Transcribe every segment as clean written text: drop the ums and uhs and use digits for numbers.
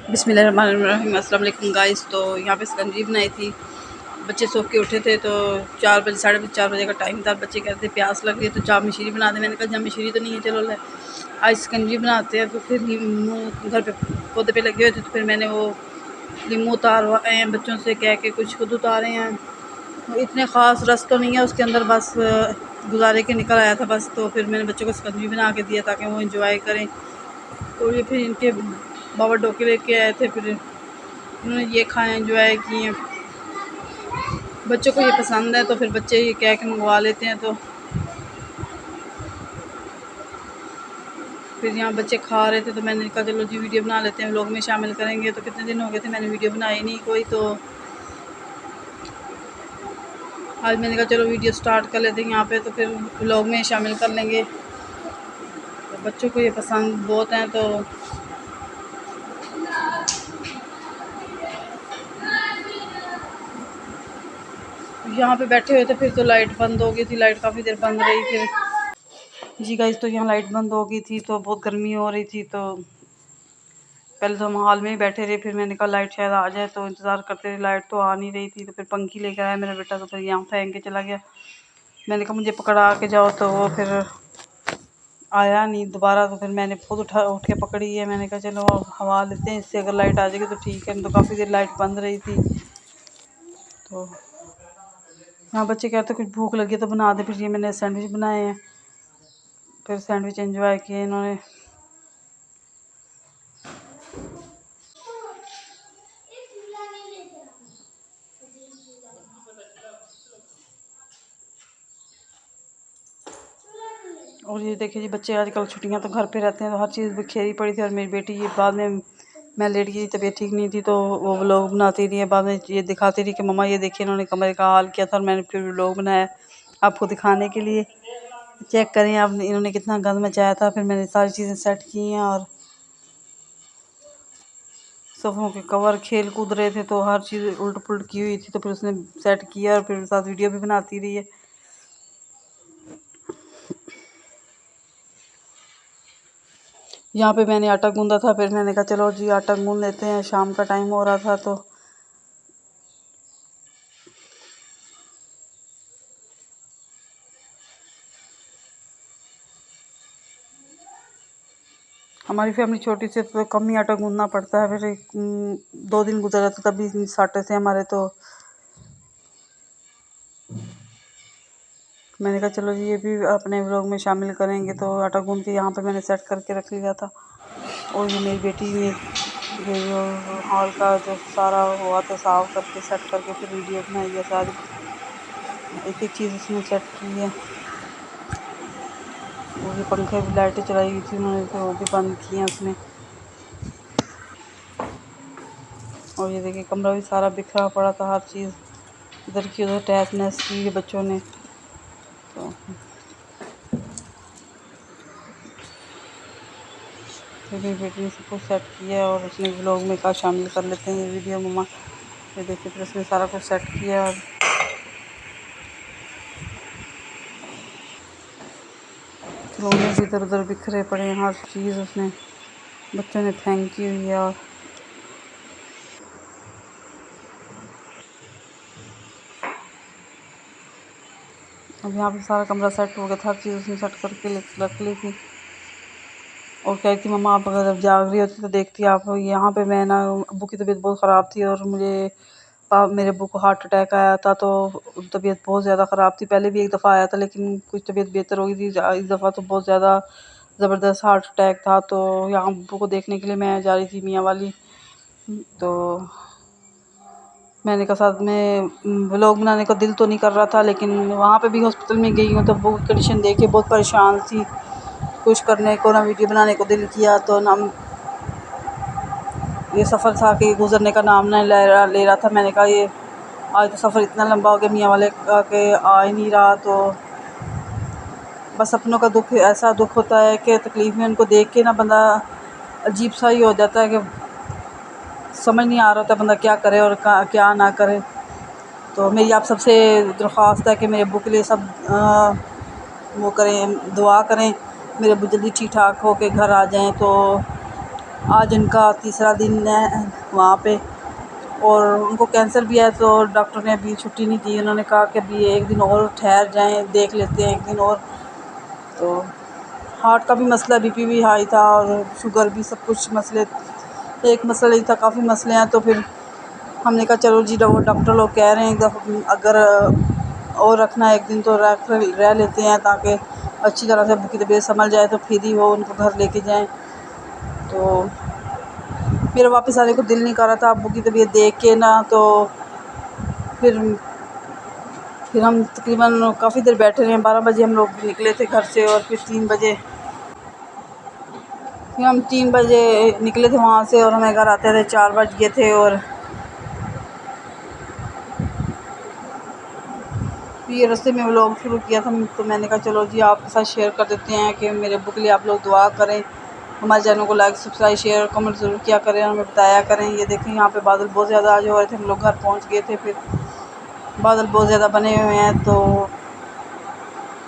बिस्मिल्लाहिर्रहमानिर्रहीम। अस्सलाम वालेकुम गाइस। तो यहाँ पे शिकंजी बनाई थी। बच्चे सो के उठे थे तो 4 बजे, साढ़े 4 बजे का टाइम था। बच्चे कहते प्यास लग रही है तो चाप मिश्री बना दे। मैंने कहा जब मिश्री तो नहीं है, चलो ले आज शिकंजी बनाते हैं। तो फिर नींबू घर पे पौधे पे लगे हुए थे तो फिर मैंने वो नींबू उतारवाए हैं बच्चों से कह के, कुछ खुद उतारे हैं। इतने ख़ास रस तो नहीं है उसके अंदर, बस गुजारे के निकल आया था बस। तो फिर मैंने बच्चों को शिकंजी बना के दिया ताकि वो इंजॉय करें। तो ये फिर इनके बाबा डोके लेके आए थे, फिर उन्होंने ये खाए, एंजॉय किए। बच्चों को ये पसंद है तो फिर बच्चे ये कह के मंगवा लेते हैं। तो फिर यहाँ बच्चे खा रहे थे तो मैंने कहा चलो जी वीडियो बना लेते हैं, व्लॉग में शामिल करेंगे। तो कितने दिन हो गए थे मैंने वीडियो बनाई नहीं कोई, तो आज मैंने कहा चलो वीडियो स्टार्ट कर लेते हैं यहाँ पे, तो फिर व्लॉग में शामिल कर लेंगे। तो बच्चों को ये पसंद बहुत हैं। तो यहाँ पे बैठे हुए थे, फिर तो लाइट बंद हो गई थी। लाइट काफ़ी देर बंद रही। फिर जी गाइस, तो यहाँ लाइट बंद हो गई थी तो बहुत गर्मी हो रही थी। तो पहले तो हम हॉल में ही बैठे रहे, फिर मैंने कहा लाइट शायद आ जाए, तो इंतज़ार करते रहे। लाइट तो आ नहीं रही थी तो फिर पंखी लेकर आया मेरा बेटा, तो फिर यहाँ फेंक के चला गया। मैंने कहा मुझे पकड़ा के जाओ, तो वो फिर आया नहीं दोबारा। तो फिर मैंने खुद उठ के पकड़ी है। मैंने कहा चलो हवा लेते हैं इससे, अगर लाइट आ जाएगी तो ठीक है। तो काफ़ी देर लाइट बंद रही थी। तो हाँ, बच्चे कहते कुछ भूख लगी तो बना दे। फिर ये मैंने सैंडविच बनाए हैं, फिर सैंडविच एंजॉय किए इन्होंने। और ये देखिए जी, बच्चे आजकल छुट्टियां तो घर पे रहते हैं तो हर चीज़ बिखेरी पड़ी थी। और मेरी बेटी ये बाद में, मैं लेट गई, तबीयत ठीक नहीं थी, तो वो व्लॉग बनाती रही है। बाद में ये दिखाती रही कि मम्मा ये देखिए इन्होंने कमरे का हाल किया था, और मैंने फिर व्लॉग बनाया आपको दिखाने के लिए। चेक करें आप, इन्होंने कितना गंद मचाया था। फिर मैंने सारी चीज़ें सेट की हैं, और सोफ़ों के कवर खेल कूद रहे थे तो हर चीज़ उल्ट पुलट की हुई थी, तो फिर उसने सेट किया और फिर साथ वीडियो भी बनाती रही है। यहाँ पे मैंने आटा गूंदा था, फिर मैंने कहा चलो जी आटा गूंद लेते हैं, शाम का टाइम हो रहा था। तो हमारी फैमिली छोटी सी तो कम ही आटा गूंदना पड़ता है। फिर 2 दिन गुजर जाते तभी साटे थे हमारे। तो मैंने कहा चलो जी ये भी अपने व्लॉग में शामिल करेंगे। तो आटा गूंद के यहाँ पे मैंने सेट करके रख लिया था। और ये मेरी बेटी ने ये जो हॉल का जो सारा हुआ था साफ करके सेट करके फिर वीडियो बनाई है। सारी एक एक चीज़ उसने सेट की है। और ये पंखे भी लाइटें चलाई हुई थी उन्होंने, तो वो भी बंद की हैं उसने। और ये देखिए कमरा भी सारा बिखरा पड़ा था, हर चीज़ इधर की उधर तहस नहस की है बच्चों ने। तो फिर मेरी बेटी ने सब कुछ सेट किया और उसने व्लॉग में कहा शामिल कर लेते हैं ये वीडियो मम्मा। ये देखिए फिर उसने सारा कुछ सेट किया। और खिलौने भी इधर उधर बिखरे पड़े हैं, हर चीज़ उसने बच्चों ने फेंकी हुई है। और अब यहाँ पे सारा कमरा सेट हो गया था, हर चीज़ उसने सेट करके रख ली थी। और कह रही थी मम्मा आप अगर जाग रही होती तो देखती आप। यहाँ पे मैं ना, अब्बू की तबीयत बहुत ख़राब थी और मेरे अब्बू को हार्ट अटैक आया था। तो तबीयत बहुत ज़्यादा ख़राब थी, पहले भी एक दफ़ा आया था लेकिन कुछ तबीयत बेहतर हो गई थी। इस दफ़ा तो बहुत ज़्यादा ज़बरदस्त हार्ट अटैक था। तो यहाँ अब्बू को देखने के लिए मैं जा रही थी मियाँ वाली। तो मैंने कहा साथ में व्लॉग बनाने का दिल तो नहीं कर रहा था, लेकिन वहाँ पे भी हॉस्पिटल में गई हूँ तो अब्बू की कंडीशन देख के बहुत परेशान थी। कुछ करने को ना वीडियो बनाने को दिल किया। तो ना ये सफ़र था कि गुज़रने का नाम नहीं ले रहा था। मैंने कहा ये आज तो सफ़र इतना लंबा हो गया मियाँ वाले का कि आ ही नहीं रहा। तो बस अपनों का दुख, ऐसा दुख होता है कि तकलीफ़ में उनको देख के ना बंदा अजीब सा ही हो जाता है कि समझ नहीं आ रहा था बंदा क्या करे और क्या ना करे। तो मेरी आप सबसे दरख्वास्त है कि मेरे अब्बू के लिए सब वो करें, दुआ करें, मेरे अब्बू जल्दी ठीक ठाक हो के घर आ जाएं। तो आज उनका तीसरा दिन है वहाँ पे, और उनको कैंसर भी है, तो डॉक्टर ने अभी छुट्टी नहीं दी। उन्होंने कहा कि अभी एक दिन और ठहर जाएं, देख लेते हैं एक दिन और। तो हार्ट का भी मसला, बीपी भी हाई था और शुगर भी, सब कुछ मसले, एक मसला नहीं था, काफ़ी मसले हैं। तो फिर हमने कहा चलो जी, वो डॉक्टर लोग कह रहे हैं अगर और रखना है एक दिन तो रह लेते हैं, ताकि अच्छी तरह से अब्बू की तबीयत संभल जाए, तो फिर ही वो उनको घर लेके जाएं। तो मेरा वापस आने को दिल नहीं कर रहा था अब्बू की तबीयत देख के ना। तो फिर हम तकरीबन काफ़ी देर बैठे रहे। 12 बजे हम लोग निकले थे घर से, और फिर 3 बजे, फिर हम 3 बजे निकले थे वहाँ से, और हमें घर आते थे 4 बज गए थे। और फिर ये रास्ते में व्लॉग शुरू किया था, तो मैंने कहा चलो जी आपके साथ शेयर कर देते हैं कि मेरे अब्बू के लिए आप लोग दुआ करें, हमारे चैनल को लाइक सब्सक्राइब शेयर कमेंट ज़रूर किया करें, और हमें बताया करें। ये देखें यहाँ पे बादल बहुत ज़्यादा आज हो रहे थे, हम लोग घर पहुँच गए थे, फिर बादल बहुत ज़्यादा बने हुए हैं, तो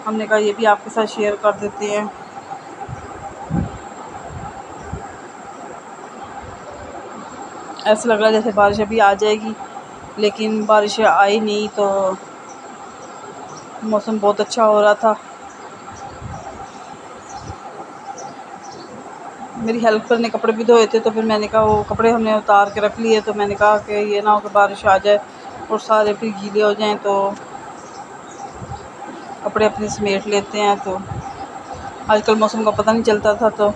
हमने कहा ये भी आपके साथ शेयर कर देते हैं। ऐसा लग रहा है जैसे बारिश अभी आ जाएगी, लेकिन बारिश आई नहीं। तो मौसम बहुत अच्छा हो रहा था। मेरी हेल्पर ने कपड़े भी धोए थे, तो फिर मैंने कहा वो कपड़े हमने उतार के रख लिए, तो मैंने कहा कि ये ना हो कि बारिश आ जाए और सारे फिर गीले हो जाएं, तो कपड़े अपने समेट लेते हैं। तो आजकल मौसम का पता नहीं चलता था। तो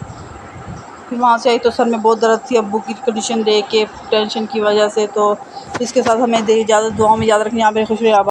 फिर वहाँ से आई तो सर में बहुत दर्द थी अब्बू की कंडीशन देख के, टेंशन की वजह से। तो इसके साथ हमें इजाज़त, दुआ में याद रखनी। आप खुश रहे।